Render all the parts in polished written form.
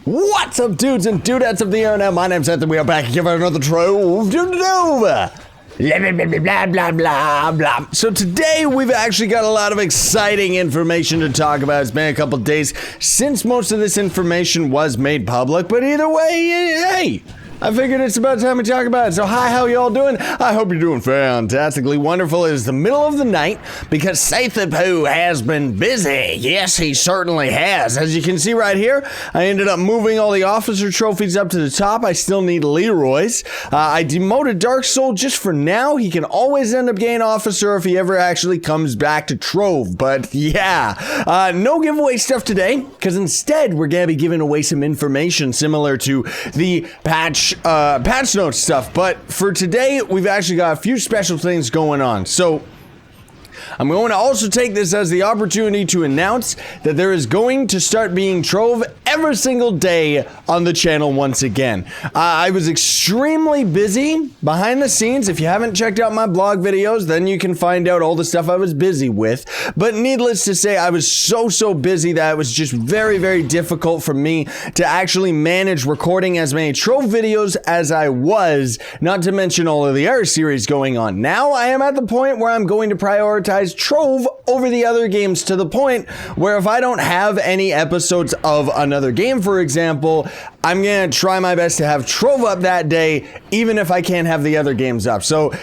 What's up, dudes and dudettes of the internet? My name's Scythe and we are back here for another Trove Let. Blah, blah, blah, blah. So today we've actually got a lot of exciting information to talk about. It's been a couple days since most of this information was made public, but either way, hey, I figured it's about time we talk about it. So hi, how y'all doing? I hope you're doing fantastically wonderful. It is the middle of the night because ScythePlays has been busy. Yes, he certainly has. As you can see right here, I ended up moving all the officer trophies up to the top. I still need Leroy's. I demoted Dark Soul just for now. He can always end up getting officer if he ever actually comes back to Trove. But yeah, no giveaway stuff today because instead we're going to be giving away some information similar to the patch notes stuff, but for today we've actually got a few special things going on. So I'm going to also take this as the opportunity to announce that there is going to start being Trove every single day on the channel once again. I was extremely busy behind the scenes. If you haven't checked out my blog videos, then you can find out all the stuff I was busy with. But needless to say, I was so busy that it was just very difficult for me to actually manage recording as many Trove videos as I was, not to mention all of the other series going on. Now I am at the point where I'm going to prioritize Trove over the other games, to the point where if I don't have any episodes of another game, for example, I'm gonna try my best to have Trove up that day, even if I can't have the other games up. So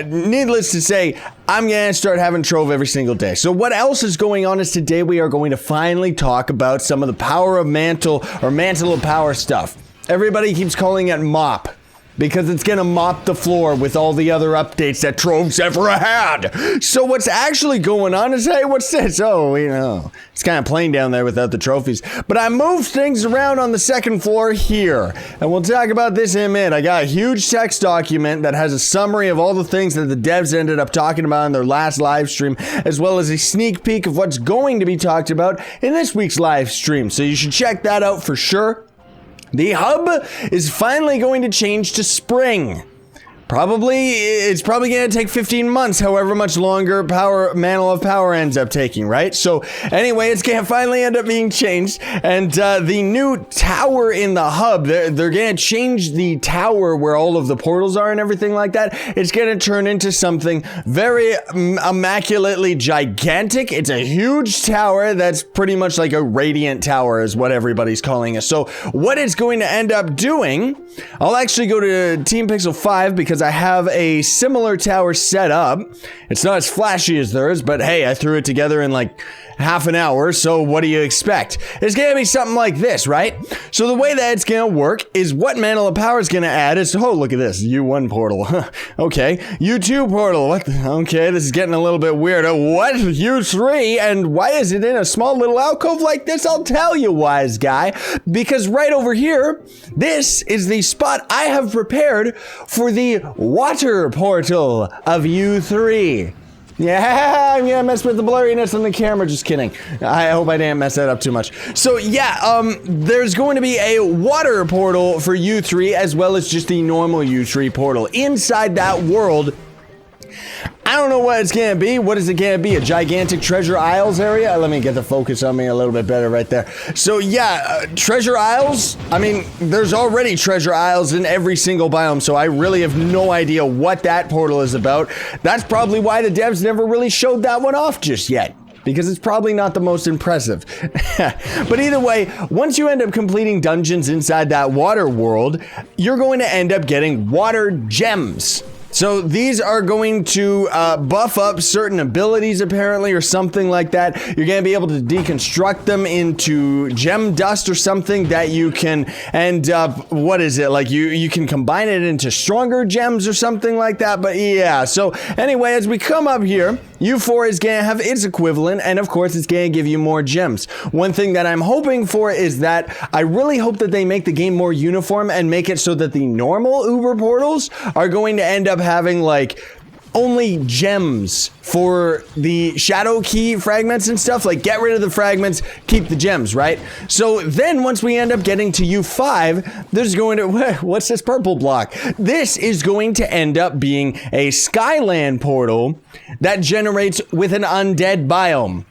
needless to say, I'm gonna start having Trove every single day. So what else is going on is today we are going to finally talk about some of the power of mantle or mantle of power stuff. Everybody keeps calling it mop, because it's gonna mop the floor with all the other updates that Trove's ever had. So what's actually going on is, hey, what's this? Oh, you know, it's kind of plain down there without the trophies. But I moved things around on the second floor here, and we'll talk about this in a minute. I got a huge text document that has a summary of all the things that the devs ended up talking about in their last live stream, as well as a sneak peek of what's going to be talked about in this week's live stream. So you should check that out for sure. The hub is finally going to change to spring. It's probably going to take 15 months, however much longer Mantle of Power ends up taking, right? So anyway, it's going to finally end up being changed. And the new tower in the hub, they're going to change the tower where all of the portals are and everything like that. It's going to turn into something very immaculately gigantic. It's a huge tower that's pretty much like a radiant tower is what everybody's calling it. So what it's going to end up doing, I'll actually go to Team Pixel 5 because I have a similar tower set up. It's not as flashy as theirs, but hey, I threw it together in like half an hour, so what do you expect? It's gonna be something like this, right? So the way that it's gonna work is what Mantle of Power is gonna add is, oh, look at this, U1 portal. Okay, U2 portal, what okay, this is getting a little bit weird. What? U3? And why is it in a small little alcove like this? I'll tell you, wise guy. Because right over here, this is the spot I have prepared for the water portal of U3. Yeah, I'm gonna mess with the blurriness on the camera, just kidding. I hope I didn't mess that up too much. So yeah, there's going to be a water portal for U3 as well as just the normal U3 portal. Inside that world, I don't know what it's gonna be. What is it gonna be? A gigantic Treasure Isles area? Let me get the focus on me a little bit better right there. So yeah, Treasure Isles, I mean, there's already Treasure Isles in every single biome, so I really have no idea what that portal is about. That's probably why the devs never really showed that one off just yet, because it's probably not the most impressive. But either way, once you end up completing dungeons inside that water world, you're going to end up getting water gems. So these are going to buff up certain abilities apparently, or something like that. You're going to be able to deconstruct them into gem dust or something that you can end up, what is it? Like you can combine it into stronger gems or something like that. But yeah, so anyway, as we come up here, U4 is going to have its equivalent, and of course it's going to give you more gems. One thing that I'm hoping for is that I really hope that they make the game more uniform and make it so that the normal Uber portals are going to end up having like only gems for the shadow key fragments and stuff. Like, get rid of the fragments, keep the gems, right? So then once we end up getting to U5, there's going to, what's this purple block? This is going to end up being a Skyland portal that generates with an undead biome.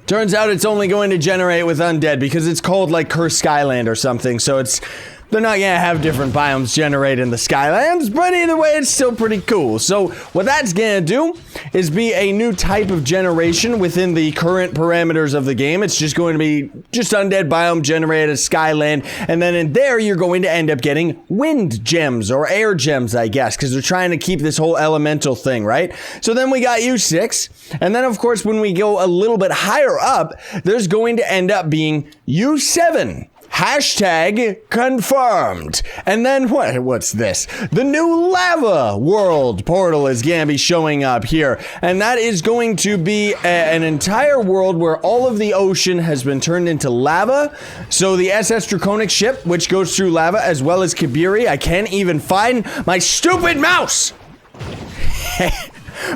Turns out it's only going to generate with undead because it's called like Cursed Skyland or something, so they're not gonna have different biomes generate in the Skylands, but either way, it's still pretty cool. So what that's gonna do is be a new type of generation within the current parameters of the game. It's just going to be just undead biome generated Skyland, and then in there, you're going to end up getting wind gems or air gems, I guess, because they're trying to keep this whole elemental thing, right? So then we got U6, and then of course, when we go a little bit higher up, there's going to end up being U7. Hashtag confirmed. And then what's this? The new lava world portal is gonna be showing up here. And that is going to be an entire world where all of the ocean has been turned into lava. So the SS Draconic ship, which goes through lava, as well as Kibiri. I can't even find my stupid mouse.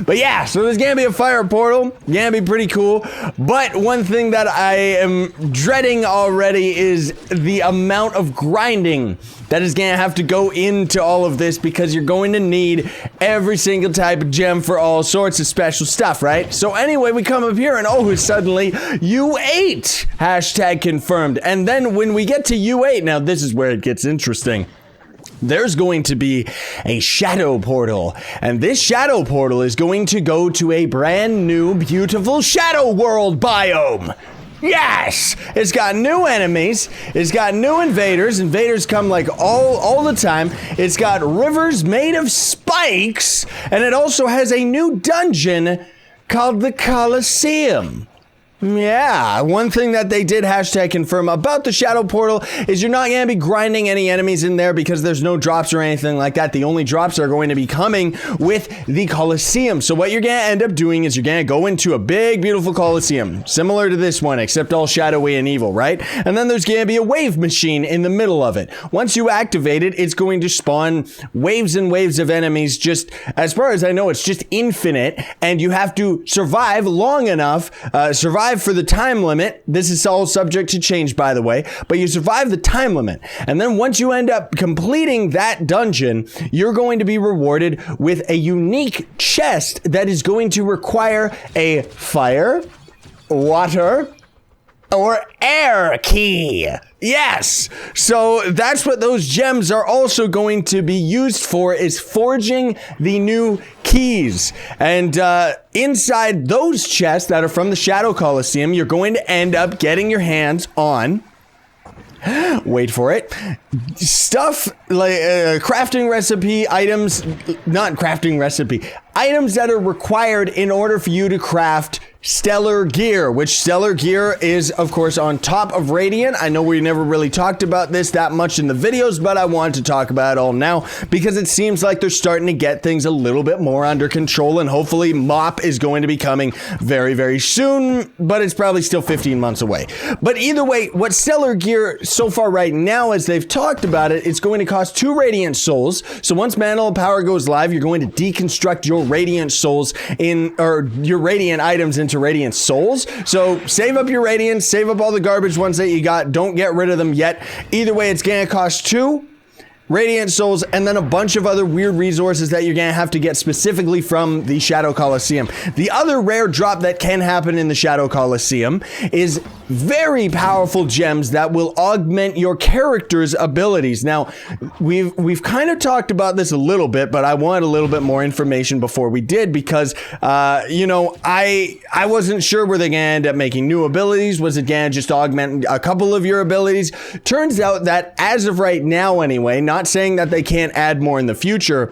But yeah, so there's gonna be a fire portal, gonna be pretty cool. But one thing that I am dreading already is the amount of grinding that is gonna have to go into all of this, because you're going to need every single type of gem for all sorts of special stuff, right? So anyway, we come up here and oh, suddenly U8 hashtag confirmed. And then when we get to U8, now this is where it gets interesting. There's going to be a shadow portal, and this shadow portal is going to go to a brand new, beautiful shadow world biome. Yes! It's got new enemies, it's got new invaders. Invaders come like all the time. It's got rivers made of spikes, and it also has a new dungeon called the Colosseum. Yeah, one thing that they did hashtag confirm about the shadow portal is you're not going to be grinding any enemies in there because there's no drops or anything like that. The only drops are going to be coming with the Colosseum. So what you're going to end up doing is you're going to go into a big, beautiful Colosseum, similar to this one, except all shadowy and evil, right? And then there's going to be a wave machine in the middle of it. Once you activate it, it's going to spawn waves and waves of enemies. Just, as far as I know, it's just infinite, and you have to survive long enough, survive for the time limit. This is all subject to change, by the way, but you survive the time limit. And then once you end up completing that dungeon, you're going to be rewarded with a unique chest that is going to require a fire, water, or air key. Yes! So that's what those gems are also going to be used for, is forging the new keys. And inside those chests that are from the Shadow Colosseum, you're going to end up getting your hands on, wait for it, stuff like crafting recipe items, not crafting recipe, items that are required in order for you to craft stellar gear, which stellar gear is of course on top of radiant. I know we never really talked about this that much in the videos, but I wanted to talk about it all now because it seems like they're starting to get things a little bit more under control, and hopefully MOP is going to be coming very, very soon, but it's probably still 15 months away. But either way, what stellar gear so far right now, as they've talked about it, it's going to cost 2 radiant souls. So once Mantle Power goes live, you're going to deconstruct your radiant souls or your radiant items into radiant souls. So save up your radiance, save up all the garbage ones that you got, don't get rid of them yet. Either way, it's gonna cost 2 radiant souls and then a bunch of other weird resources that you're gonna have to get specifically from the Shadow Colosseum. The other rare drop that can happen in the Shadow Colosseum is very powerful gems that will augment your character's abilities. Now, we've kind of talked about this a little bit, but I wanted a little bit more information before we did because, you know, I wasn't sure were they gonna end up making new abilities. Was it gonna just augment a couple of your abilities? Turns out that as of right now anyway, not saying that they can't add more in the future,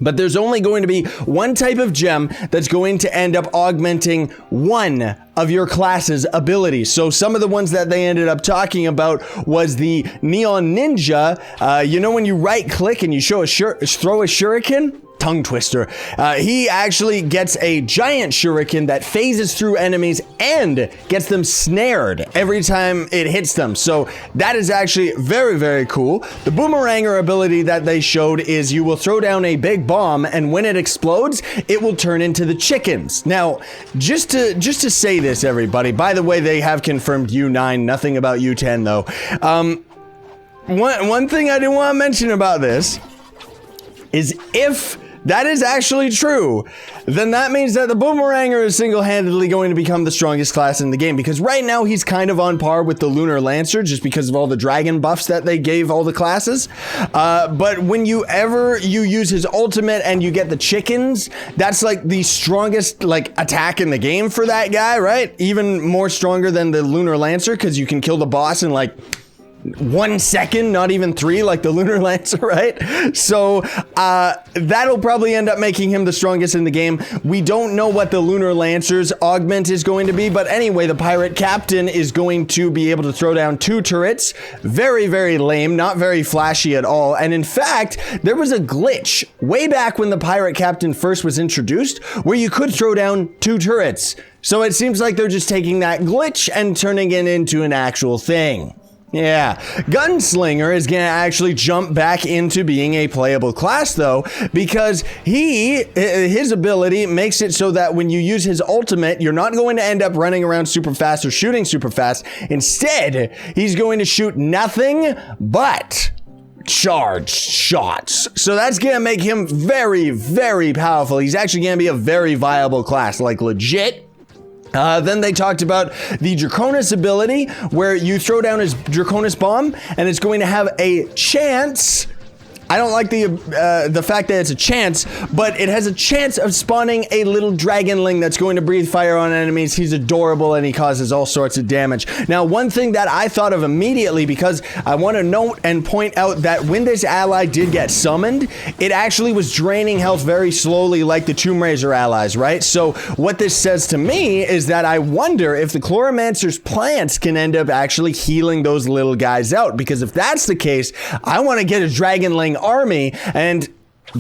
but there's only going to be one type of gem that's going to end up augmenting one of your class's abilities. So some of the ones that they ended up talking about was the Neon Ninja. You know when you right click and you throw a shuriken? Tongue twister. He actually gets a giant shuriken that phases through enemies and gets them snared every time it hits them. So that is actually very, very cool. The boomeranger ability that they showed is you will throw down a big bomb, and when it explodes, it will turn into the chickens. Now, just to say this, everybody, by the way, they have confirmed U9, nothing about U10 though. One thing I do want to mention about this is if that is actually true, then that means that the Boomeranger is single-handedly going to become the strongest class in the game, because right now he's kind of on par with the Lunar Lancer just because of all the dragon buffs that they gave all the classes. But when you use his ultimate and you get the chickens, that's like the strongest like attack in the game for that guy, right? Even more stronger than the Lunar Lancer, because you can kill the boss in like 1 second, not even 3 like the Lunar Lancer, right? So that'll probably end up making him the strongest in the game. We don't know what the Lunar Lancer's augment is going to be, but anyway, the Pirate Captain is going to be able to throw down 2 turrets. Very, very lame, not very flashy at all. And in fact, there was a glitch way back when the Pirate Captain first was introduced where you could throw down 2 turrets. So it seems like they're just taking that glitch and turning it into an actual thing. Yeah, Gunslinger is gonna actually jump back into being a playable class though, because his ability makes it so that when you use his ultimate, you're not going to end up running around super fast or shooting super fast. Instead, he's going to shoot nothing but charged shots. So that's gonna make him very, very powerful. He's actually gonna be a very viable class, like legit. Then they talked about the Draconis ability, where you throw down his Draconis bomb, and it's going to have a chance. I don't like the fact that it's a chance, but it has a chance of spawning a little dragonling that's going to breathe fire on enemies. He's adorable and he causes all sorts of damage. Now, one thing that I thought of immediately, because I want to note and point out that when this ally did get summoned, it actually was draining health very slowly like the Tomb Raider allies, right? So what this says to me is that I wonder if the Chloromancer's plants can end up actually healing those little guys out, because if that's the case, I want to get a dragonling army, and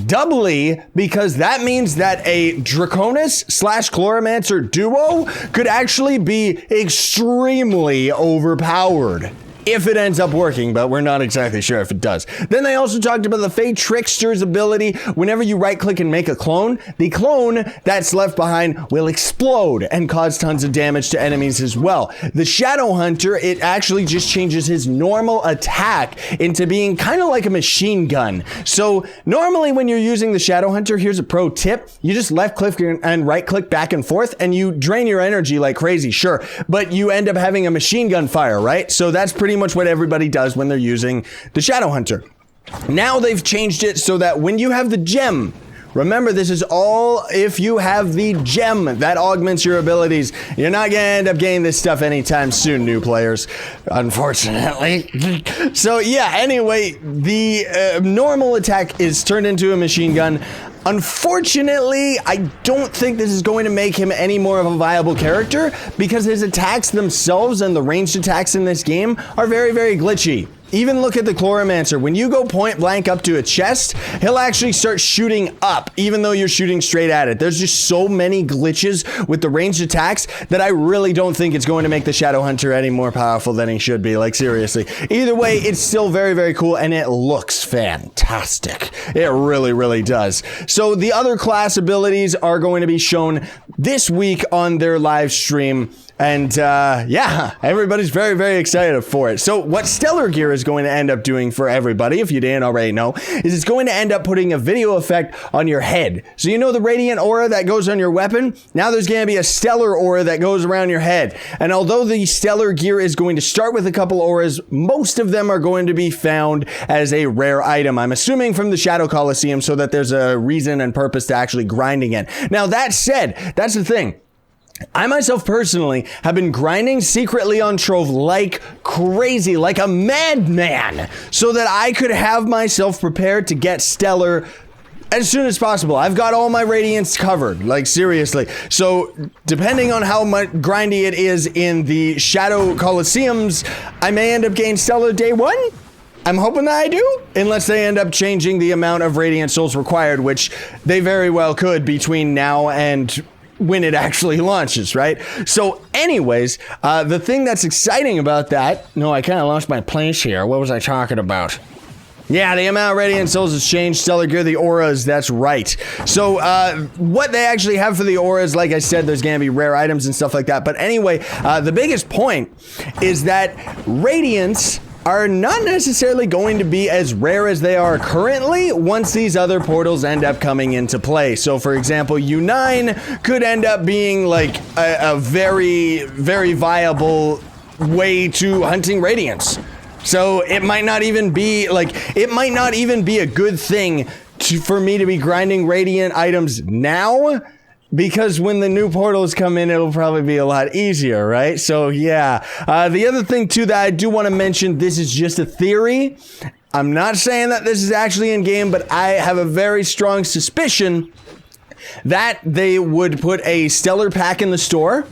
doubly because that means that a Draconis / Chloromancer duo could actually be extremely overpowered. If it ends up working, but we're not exactly sure if it does. Then they also talked about the Fey Trickster's ability. Whenever you right click and make a clone, the clone that's left behind will explode and cause tons of damage to enemies as well. The Shadow Hunter, it actually just changes his normal attack into being kind of like a machine gun. So normally when you're using the Shadow Hunter, here's a pro tip. You just left click and right click back and forth and you drain your energy like crazy, sure. But you end up having a machine gun fire, right? So that's pretty much what everybody does when they're using the Shadow Hunter. Now they've changed it so that when you have the gem, remember this is all if you have the gem that augments your abilities. You're not gonna end up getting this stuff anytime soon, new players, unfortunately. So yeah, anyway, the normal attack is turned into a machine gun. Unfortunately, I don't think this is going to make him any more of a viable character, because his attacks themselves and the ranged attacks in this game are very, very glitchy. Even look at the Chloromancer. When you go point blank up to a chest, he'll actually start shooting up, even though you're shooting straight at it. There's just so many glitches with the ranged attacks that I really don't think it's going to make the Shadow Hunter any more powerful than he should be. Like, seriously. Either way, it's still very, very cool, and it looks fantastic. It really, really does. So the other class abilities are going to be shown this week on their live stream. And yeah, everybody's very, very excited for it. So what Stellar Gear is going to end up doing for everybody, if you didn't already know, is it's going to end up putting a video effect on your head. So you know the radiant aura that goes on your weapon? Now there's going to be a stellar aura that goes around your head. And although the Stellar Gear is going to start with a couple auras, most of them are going to be found as a rare item. I'm assuming from the Shadow Coliseum, so that there's a reason and purpose to actually grinding it. Now that said, that's the thing. I myself personally have been grinding secretly on Trove like crazy, like a madman, so that I could have myself prepared to get Stellar as soon as possible. I've got all my radiants covered, like seriously. So depending on how much grindy it is in the Shadow Coliseums, I may end up getting Stellar day 1. I'm hoping that I do, unless they end up changing the amount of radiant souls required, which they very well could between now and when it actually launches, right? So anyways, the thing that's exciting about that, no, I kind of lost my place here. What was I talking about? Yeah, the amount of radiant souls has changed. Stellar Gear, the auras, that's right. So what they actually have for the auras, like I said, there's gonna be rare items and stuff like that. But anyway, the biggest point is that radiance are not necessarily going to be as rare as they are currently once these other portals end up coming into play. So for example, U9 could end up being like a very, very viable way to hunting Radiance. So it might not even be like, it might not even be a good thing for me to be grinding Radiant items now, because when the new portals come in, it'll probably be a lot easier, right? So yeah, the other thing too that I do want to mention, this is just a theory. I'm not saying that this is actually in game, but I have a very strong suspicion that they would put a stellar pack in the store.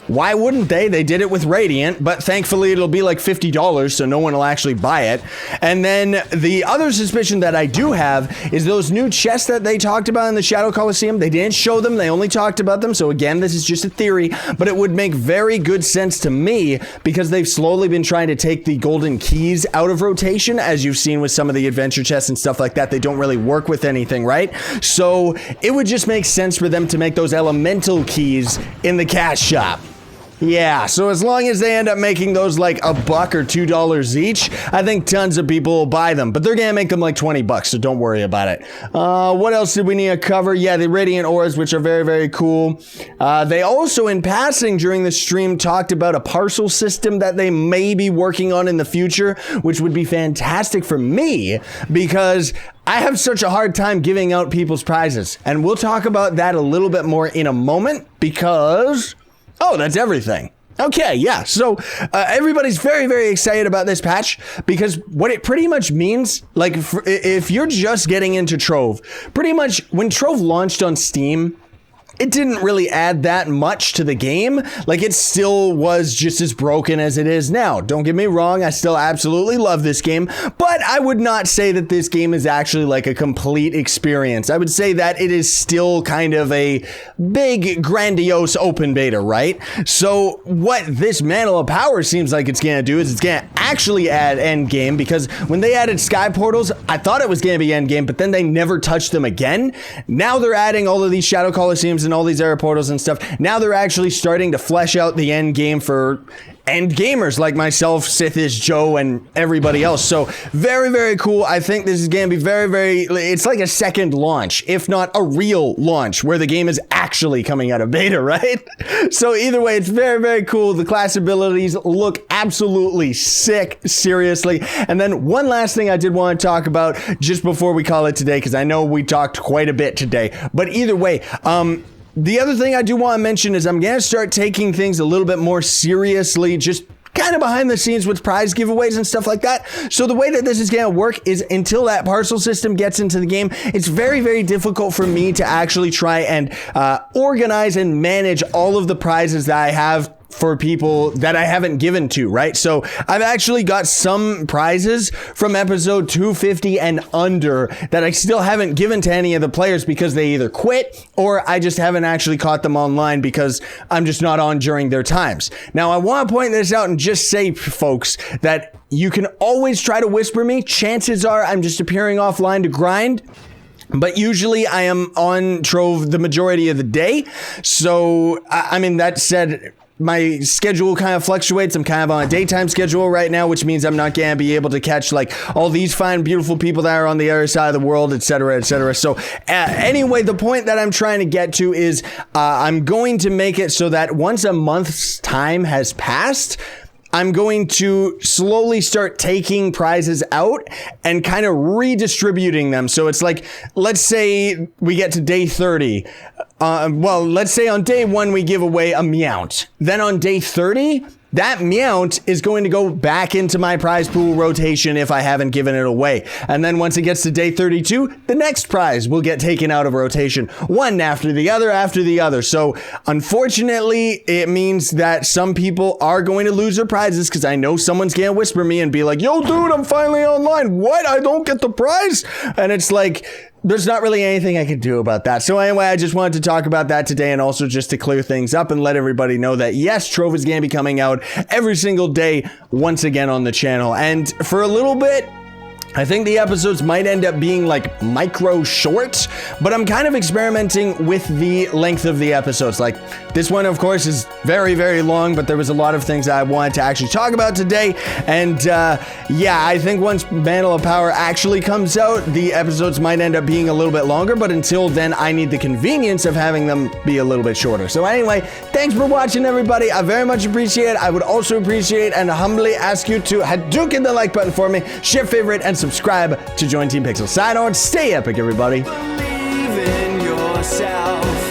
Why wouldn't they? They did it with Radiant, but thankfully it'll be like $50, so no one will actually buy it. And then the other suspicion that I do have is those new chests that they talked about in the Shadow Coliseum. They didn't show them, they only talked about them. So again, this is just a theory, but it would make very good sense to me because they've slowly been trying to take the golden keys out of rotation, as you've seen with some of the adventure chests and stuff like that. They don't really work with anything, right? So it would just make sense for them to make those elemental keys in the cash shop. Yeah, so as long as they end up making those like $1 or $2 each, I think tons of people will buy them, but they're gonna make them like $20, so don't worry about it. What else did we need to cover? Yeah, the Radiant Auras, which are very, very cool. They also, in passing during the stream, talked about a parcel system that they may be working on in the future, which would be fantastic for me because I have such a hard time giving out people's prizes, and we'll talk about that a little bit more in a moment because... Oh, that's everything. Okay, yeah, so everybody's very, very excited about this patch because what it pretty much means, like if you're just getting into Trove, pretty much when Trove launched on Steam, it didn't really add that much to the game. Like it still was just as broken as it is now. Don't get me wrong, I still absolutely love this game, but I would not say that this game is actually like a complete experience. I would say that it is still kind of a big, grandiose open beta, right? So what this Mantle of Power seems like it's gonna do is it's gonna actually add endgame, because when they added sky portals, I thought it was gonna be endgame, but then they never touched them again. Now they're adding all of these Shadow Coliseums and all these era portals and stuff. Now they're actually starting to flesh out the end game for end gamers like myself, Scythe, Joe, and everybody else. So very, very cool. I think this is going to be very, very, it's like a second launch, if not a real launch where the game is actually coming out of beta, right? So either way, it's very, very cool. The class abilities look absolutely sick, seriously. And then one last thing I did want to talk about just before we call it today, because I know we talked quite a bit today, but either way, the other thing I do want to mention is I'm going to start taking things a little bit more seriously, just kind of behind the scenes with prize giveaways and stuff like that. So the way that this is going to work is until that parcel system gets into the game, it's very, very difficult for me to actually try and organize and manage all of the prizes that I have for people that I haven't given to, right? So I've actually got some prizes from episode 250 and under that I still haven't given to any of the players because they either quit or I just haven't actually caught them online because I'm just not on during their times. Now I want to point this out and just say, folks, that you can always try to whisper me. Chances are I'm just appearing offline to grind, but usually I am on Trove the majority of the day. So I mean, that said, my schedule kind of fluctuates. I'm kind of on a daytime schedule right now, which means I'm not going to be able to catch like all these fine, beautiful people that are on the other side of the world, etc., etc. So anyway, the point that I'm trying to get to is I'm going to make it so that once a month's time has passed, I'm going to slowly start taking prizes out and kind of redistributing them. So it's like, let's say we get to day 30. Well, let's say on day 1 we give away a Meowth. Then on day 30, that Meowth is going to go back into my prize pool rotation if I haven't given it away. And then once it gets to day 32, the next prize will get taken out of rotation, one after the other. So unfortunately, it means that some people are going to lose their prizes because I know someone's going to whisper me and be like, yo, dude, I'm finally online. What? I don't get the prize? And it's like, there's not really anything I can do about that. So anyway, I just wanted to talk about that today, and also just to clear things up and let everybody know that yes, Trove is going to be coming out every single day once again on the channel. And for a little bit, I think the episodes might end up being like micro shorts, but I'm kind of experimenting with the length of the episodes. Like this one, of course, is very, very long, but there was a lot of things I wanted to actually talk about today. And yeah, I think once Mantle of Power actually comes out, the episodes might end up being a little bit longer, but until then, I need the convenience of having them be a little bit shorter. So anyway, thanks for watching, everybody. I very much appreciate it. I would also appreciate and humbly ask you to Hadouken the like button for me, share, favorite, and subscribe to join Team Pixel. Sign on, stay epic, everybody. Believe in yourself.